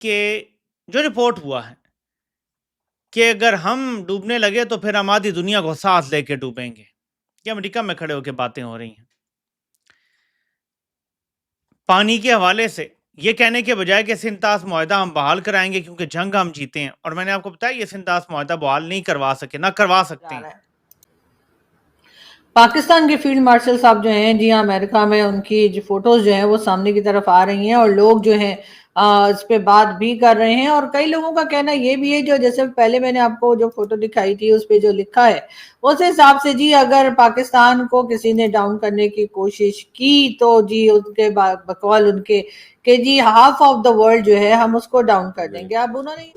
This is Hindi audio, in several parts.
कि जो रिपोर्ट हुआ है कि अगर हम डूबने लगे तो फिर हम आधी दुनिया को साथ लेके डूबेंगे। ये अमेरिका में खड़े होकर बातें हो रही हैं। पानी के हवाले से ये कहने के बजाय कि सिंतास मुआहदा हम बहाल कराएंगे क्योंकि जंग हम जीते हैं, और मैंने आपको बताया ये सिंतास मुआहदा बहाल नहीं करवा सके, ना करवा सकते हैं। पाकिस्तान के फील्ड मार्शल साहब जो हैं जी हाँ, अमेरिका में उनकी जो फोटोज जो हैं वो सामने की तरफ आ रही हैं और लोग जो हैं इस पे बात भी कर रहे हैं। और कई लोगों का कहना ये भी है, जो जैसे पहले मैंने आपको जो फोटो दिखाई थी उस पे जो लिखा है उस हिसाब से जी, अगर पाकिस्तान को किसी ने डाउन करने की कोशिश की तो जी उनके बकौल उनके कि जी हाफ ऑफ द वर्ल्ड जो है हम उसको डाउन कर देंगे। अब उन्होंने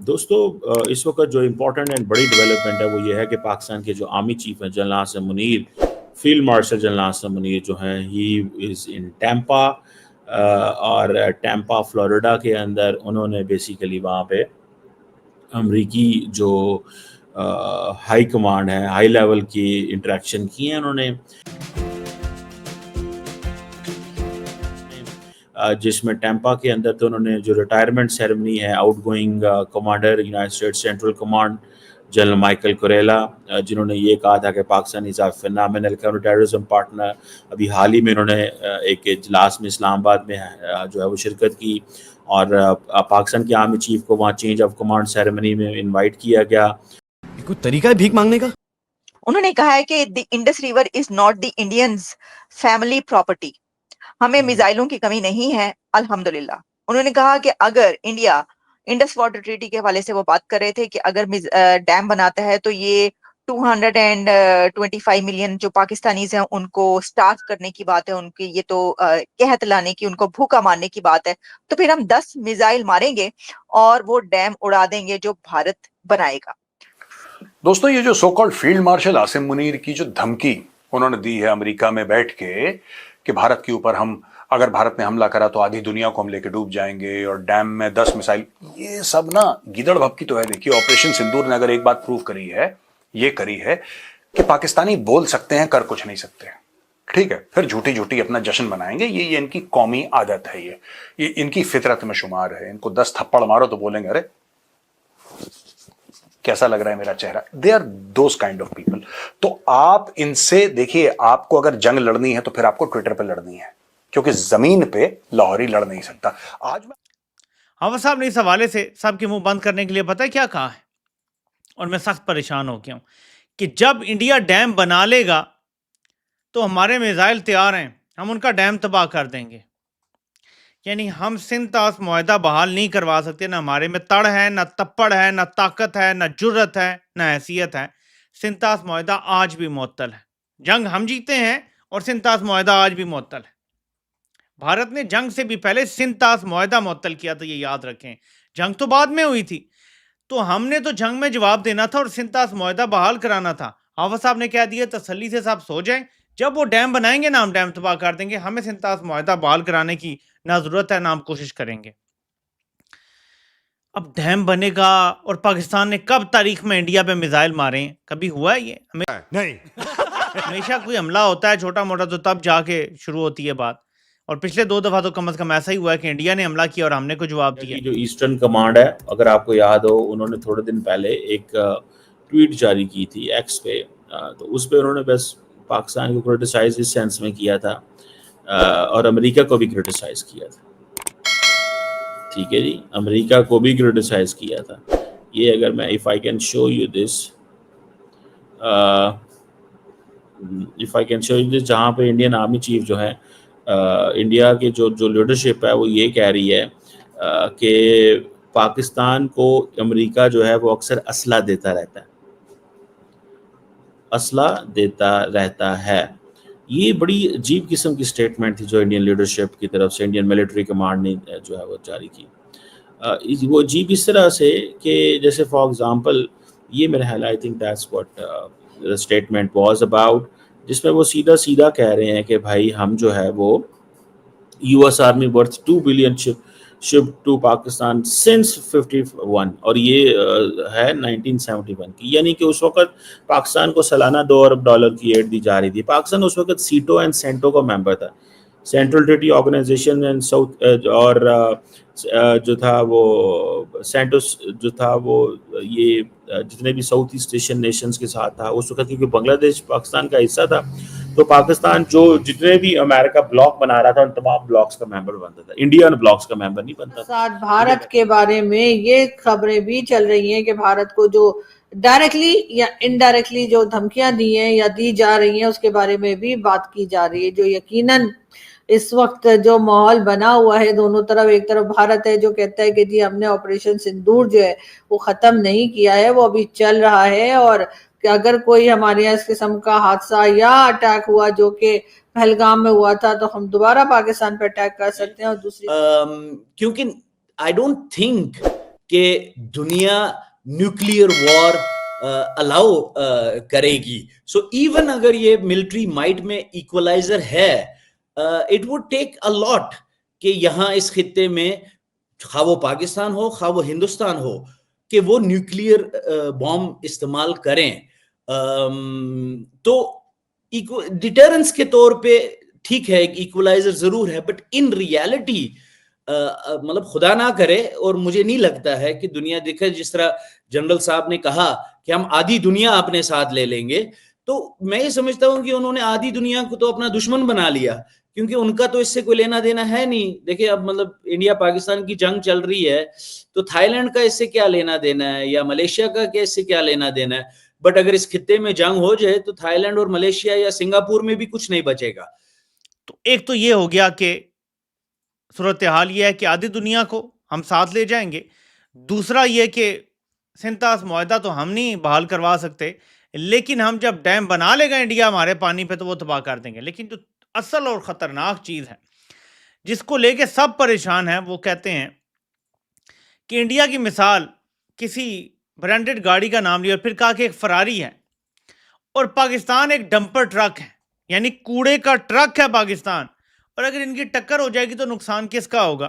दोस्तों, इस वक्त जो इम्पोर्टेंट एंड बड़ी डेवलपमेंट है वो ये है कि पाकिस्तान के जो आर्मी चीफ हैं general Asim Munir, field marshal general Asim Munir जो हैं, ही इज़ इन टैम्पा, और टैम्पा फ्लोरिडा के अंदर उन्होंने बेसिकली वहाँ पे अमरीकी जो हाई कमांड है, हाई लेवल की इंटरेक्शन की हैं उन्होंने, जिसमें टैम्पा के अंदर तो उन्होंने जो रिटायरमेंट सेरेमनी है outgoing commander United states central command general Michael Kurilla, जिन्होंने ये कहा था कि Pakistan is a phenomenal counter terrorism partner. अभी हाल ही में उन्होंने एक इजलास में इस्लामाबाद में जो है वो शिरकत की, और पाकिस्तान के आर्मी चीफ को वहाँ चेंज ऑफ कमांड सेरेमनी में इनवाइट किया गया। कोई तरीका है भीख मांगने का? उन्होंने कहा है कि the Indus river is not the Indians family property. हमें मिसाइलों की कमी नहीं है, अल्हम्दुलिल्लाह। उन्होंने कहा कि अगर इंडिया इंडस वाटर ट्रीटी के हवाले से वो बात कर रहे थे कि अगर डैम बनाता है तो ये 225 मिलियन जो पाकिस्तानीज हैं उनको स्टार्व करने की बात है, उनकी ये तो कहत लाने की, उनको भूखा मारने की बात है। तो फिर हम 10 मिसाइल मारेंगे और वो डैम उड़ा देंगे जो भारत बनाएगा। दोस्तों, ये जो so called field marshal Asim Munir की जो धमकी उन्होंने दी है अमेरिका में बैठ के कि भारत के ऊपर हम, अगर भारत ने हमला करा तो आधी दुनिया को हम लेके डूब जाएंगे और डैम में 10 मिसाइल, ये सब ना गिदड़ भपकी तो है। देखिए, ऑपरेशन सिंदूर ने अगर एक बात प्रूव करी है, ये करी है कि पाकिस्तानी बोल सकते हैं, कर कुछ नहीं सकते। ठीक है, फिर झूठी झूठी अपना जश्न मनाएंगे। ये इनकी कौमी आदत है, ये इनकी फितरत में शुमार है। इनको 10 थप्पड़ मारो तो बोलेंगे अरे कैसा लग रहा है मेरा चेहरा। They are those kind of people. तो आप इनसे देखिए, आपको अगर जंग लड़नी है तो फिर आपको ट्विटर पे लड़नी है, क्योंकि जमीन पे लाहौरी लड़ नहीं सकता। आज हाफिज साहब ने इस हवाले से सबके मुंह बंद करने के लिए पता है क्या कहा है, और मैं सख्त परेशान हो गया हूं कि जब इंडिया डैम बना लेगा तो हमारे मिसाइल तैयार हैं, हम उनका डैम तबाह कर देंगे। यानी हम सिंतास मुआहदा बहाल नहीं करवा सकते। ना हमारे में तड़ है, ना तप्पड़ है, ना ताकत है, ना जुर्रत है, ना हैसियत है। सिंतास मुआहदा आज भी मुअत्तल है। जंग हम जीते हैं और सिंतास मुआहदा आज भी मुअत्तल है। भारत ने जंग से भी पहले सिंतास मुआहदा मुअत्तल किया था, ये याद रखें। जंग तो बाद में हुई थी, तो हमने तो जंग में जवाब देना था और सिंतास मुआहदा बहाल कराना था। हाफिज साहब ने कह दिया तसल्ली से साहब सो जाएं, जब वो डैम बनाएंगे ना हम डैम तबाह कर देंगे। हमें सिंतास मुआहदा बहाल कराने की ना जरूरत है ना हम कोशिश करेंगे। अब डैम बनेगा और पाकिस्तान ने कब तारीख में इंडिया पे मिसाइल मारे हैं? कभी हुआ है ये? नहीं। हमेशा कोई हमला होता है छोटा मोटा तो तब जाके शुरू होती है बात, और पिछले 2 दफा तो कम से कम ऐसा ही हुआ है कि इंडिया ने हमला किया और हमने को जवाब दिया। जो ईस्टर्न कमांड है, अगर आपको याद हो, उन्होंने थोड़े दिन पहले एक ट्वीट जारी की थी एक्स पे, तो उस पे उन्होंने बस पाकिस्तान को क्रिटिसाइज इस सेंस में किया था, और अमेरिका को भी क्रिटिसाइज किया था। ठीक है जी, अमेरिका को भी क्रिटिसाइज किया था। ये अगर मैं if I can show you this, जहाँ पे इंडियन आर्मी चीफ जो है, इंडिया के जो लीडरशिप है वो ये कह रही है कि पाकिस्तान को अमेरिका जो है वो अक्सर असला देता रहता है। ये बड़ी अजीब किस्म की स्टेटमेंट थी जो इंडियन लीडरशिप की तरफ से इंडियन मिलिट्री कमांड ने जो है वो जारी की। वो अजीब इस तरह से कि जैसे फॉर एग्जांपल ये मेरा ख्याल, I think that's what the statement was about, जिसमें वो सीधा कह रहे हैं कि भाई हम जो है वो US army worth 2 billion ship to Pakistan since 51, और ये है 1971 की। यानी कि उस वक्त पाकिस्तान को सालाना $2 अरब की एड दी जा रही थी। पाकिस्तान उस वक्त सीटो एंड सेंटो का मेंबर था। Central treaty organisation and south और जो था वो सेंटोस जो था वो ये जितने भी साउथ ईस्ट एशियन नेशंस के साथ था उस वक्त, क्योंकि बांग्लादेश पाकिस्तान का हिस्सा था, तो पाकिस्तान जो जितने भी अमेरिका ब्लॉक बना रहा था उन तमाम ब्लॉक्स का मेंबर बनता था, इंडिया उन ब्लॉक्स का मेंबर नहीं बनता था। साथ भारत के बारे में ये खबरें भी चल रही हैं कि भारत को जो डायरेक्टली या इनडायरेक्टली जो धमकियां दी हैं या दी जा रही हैं उसके बारे में भी बात की जा रही है, जो यकीनन इस वक्त जो माहौल बना हुआ है दोनों तरफ, एक तरफ भारत है जो कहता है कि जी हमने ऑपरेशन सिंदूर जो है वो खत्म नहीं किया है, वो अभी चल रहा है, और कि अगर कोई हमारे यहाँ इस किस्म का हादसा या अटैक हुआ जो कि पहलगाम में हुआ था तो हम दोबारा पाकिस्तान पर अटैक कर सकते हैं। और दूसरी क्योंकि आई डोंट थिंक कि दुनिया न्यूक्लियर वॉर अलाउ करेगी। सो इवन अगर ये मिलिट्री माइट में इक्वलाइजर है, it would take a lot कि यहाँ इस खित्ते में खा वो पाकिस्तान हो खा वो हिंदुस्तान हो कि वो न्यूक्लियर बॉम्ब इस्तेमाल करें। तो डिटरेंस के तौर पे ठीक है, इक्वलाइजर जरूर है, बट इन रियलिटी मतलब खुदा ना करे, और मुझे नहीं लगता है कि दुनिया देखे, जिस तरह जनरल साहब ने कहा कि हम आधी दुनिया अपने साथ ले लेंगे, तो मैं ये समझता हूं कि उन्होंने आधी दुनिया को तो अपना दुश्मन बना लिया, क्योंकि उनका तो इससे कोई लेना देना है नहीं। देखिए अब मतलब इंडिया पाकिस्तान की जंग चल रही है, तो थाईलैंड का इससे क्या लेना देना है, या मलेशिया का इससे क्या लेना देना है। बट अगर इस खित्ते में जंग हो जाए तो थाईलैंड और मलेशिया या सिंगापुर में भी कुछ नहीं बचेगा। तो एक तो ये हो गया कि सूरत हाल ये है कि आधी दुनिया को हम साथ ले जाएंगे। दूसरा ये कि सिंतास मुआहदा तो हम नहीं बहाल करवा सकते, लेकिन हम जब डैम बना लेगा इंडिया हमारे पानी पे तो वो तबाह कर देंगे। लेकिन जो असल और ख़तरनाक चीज़ है जिसको लेके सब परेशान हैं, वो कहते हैं कि इंडिया की मिसाल किसी ब्रांडेड गाड़ी का नाम लिया और फिर कहा कि एक फरारी है, और पाकिस्तान एक डंपर ट्रक है, यानी कूड़े का ट्रक है पाकिस्तान, और अगर इनकी टक्कर हो जाएगी तो नुकसान किसका होगा।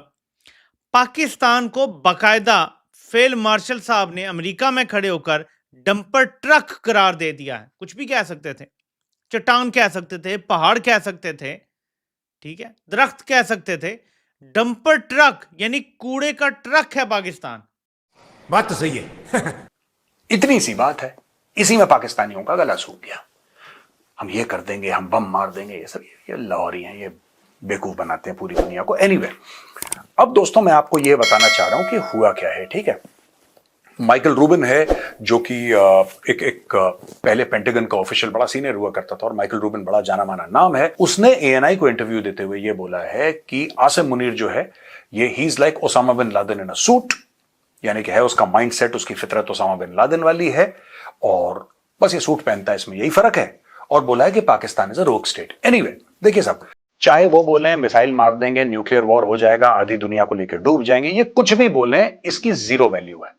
पाकिस्तान को बाकायदा फील्ड मार्शल साहब ने अमेरिका में खड़े होकर डंपर ट्रक करार दे दिया है। कुछ भी कह सकते थे, चट्टान कह सकते थे, पहाड़ कह सकते थे, ठीक है, दरख्त कह सकते थे, डंपर ट्रक यानी कूड़े का ट्रक है पाकिस्तान। बात तो सही है। इतनी सी बात है, इसी में पाकिस्तानियों का गला सूख गया। हम ये कर देंगे, हम बम मार देंगे, ये सब ये लाहौरी हैं, ये बेवकूफ बनाते हैं पूरी दुनिया को। एनीवे, अब दोस्तों मैं आपको ये बताना चाह रहा हूं कि हुआ क्या है। ठीक है, माइकल रूबिन है जो कि एक पहले पेंटागन का ऑफिशियल बड़ा सीनियर हुआ करता था, और माइकल रूबिन बड़ा जाना माना नाम है। उसने एएनआई को इंटरव्यू देते हुए ये बोला है कि आसिम मुनीर जो है ये he is like Osama bin Laden in a suit, यानी कि है उसका माइंडसेट, उसकी फितरत ओसामा बिन लादेन वाली है, और बस ये सूट पहनता है, इसमें यही फर्क है। और बोला है कि पाकिस्तान इज अ रोग स्टेट। एनीवे, देखिए साहब, चाहे वो बोले मिसाइल मार देंगे, न्यूक्लियर वॉर हो जाएगा, आधी दुनिया को लेकर डूब जाएंगे, ये कुछ भी बोले, इसकी जीरो वैल्यू है।